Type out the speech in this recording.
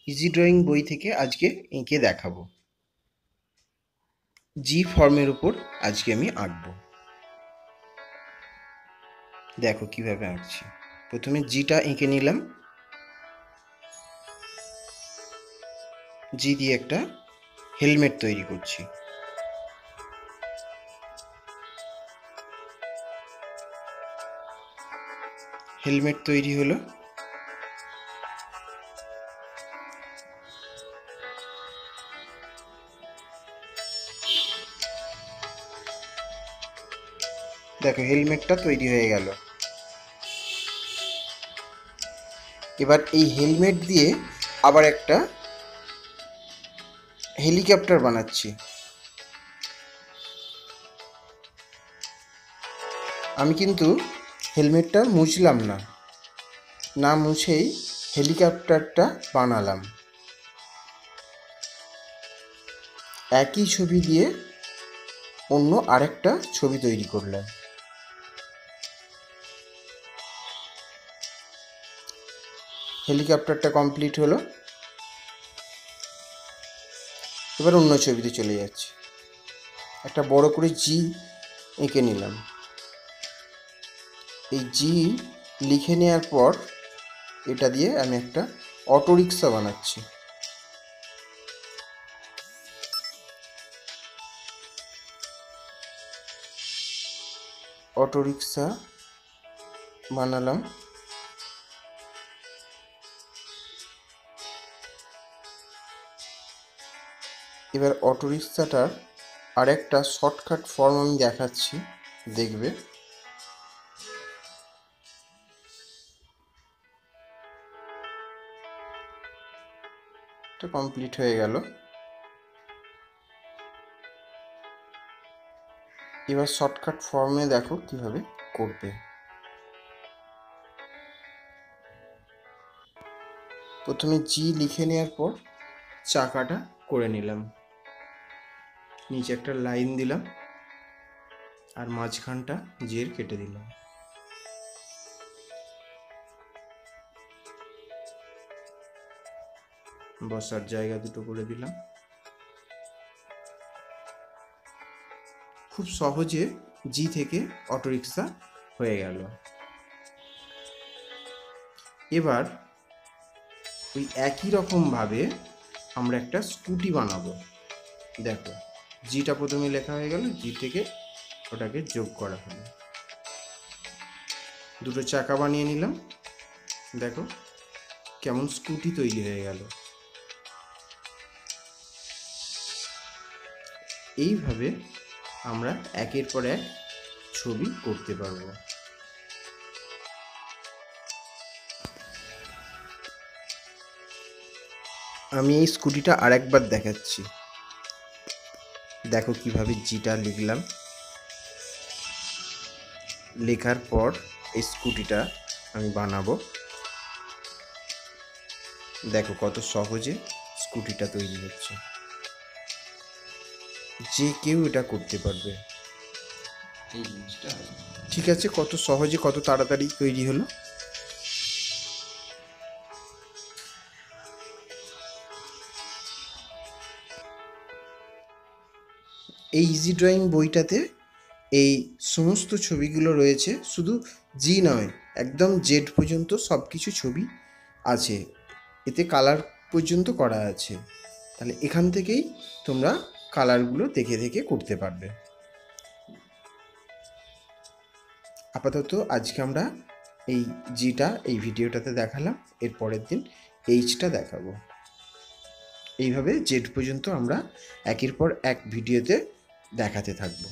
Easy drawing বই থেকে আজকে এঁকে দেখাবো। জি ফর্মের উপর আজকে আমি আঁকবো। দেখো কিভাবে আঁকছি। প্রথমে জিটা এঁকে নিলাম। জি দিয়ে একটা হেলমেট তৈরি করছি। হেলমেট তৈরি হলো। দেখো হেলমেটটা তৈরি হয়ে গেল। এবার এই হেলমেট দিয়ে আবার একটা হেলিকপ্টার বানাচ্ছি। আমি কিন্তু হেলমেটটা মুছলাম না, না মুছেই হেলিকপ্টারটা বানালাম। একই ছবি দিয়ে অন্য আরেকটা ছবি তৈরি করলাম। হেলিকপ্টারটা কমপ্লিট হলো। এবার অন্য ছবিতে চলে যাচ্ছি। একটা বড় করে জি এঁকে নিলাম। এই জি লিখে নেওয়ার পর এটা দিয়ে আমি একটা অটোরিকশা বানাচ্ছি। অটোরিকশা বানালাম। এবার অটোরিকশাটার আরেকটা শর্টকাট ফর্ম আমি দেখাচ্ছি, দেখবে। এটা কমপ্লিট হয়ে গেল। এবার শর্টকাট ফর্মে দেখো কিভাবে করবে। প্রথমে জি লিখে নেওয়ার পর চাকাটা করে নিলাম। নিচে একটা লাইন দিলাম আর মাঝখানটা জির কেটে দিলাম। বসার জায়গা দুটো করে দিলাম। খুব সহজে জি থেকে অটোরিকশা হয়ে গেল। এবার ওই একই রকমভাবে আমরা একটা স্কুটি বানাবো। দেখো জিটা প্রথমে লেখা হয়ে গেল, জি থেকে ওটাকে যোগ করা হলো। দুটো চাকা বানিয়ে নিলাম। দেখো কেমন স্কুটি তৈরি হয়ে গেল। এইভাবে আমরা একের পর এক ছবি করতে পারবো। আমি এই স্কুটিটা আরেকবার দেখাচ্ছি। দেখো কিভাবে জিটা লিখলাম। লেখার পর এই স্কুটিটা আমি বানাবো। দেখো কত সহজে স্কুটিটা তৈরি হচ্ছে। যে কেউ এটা করতে পারবে। এই জিনিসটা ঠিক আছে, কত সহজে কত তাড়াতাড়ি তৈরি হলো। এই ইজি ড্রয়িং বইটাতে এই সমস্ত ছবিগুলো রয়েছে। শুধু জি নয়, একদম জেড পর্যন্ত সব কিছু ছবি আছে। এতে কালার পর্যন্ত করা আছে। তাহলে এখান থেকেই তোমরা কালারগুলো দেখে দেখে করতে পারবে। আপাতত আজকে আমরা এই জিটা এই ভিডিওটাতে দেখালাম। এর পরের দিন এইচটা দেখাবো। এইভাবে জেড পর্যন্ত আমরা একের পর এক ভিডিওতে দেখাতে থাকবো।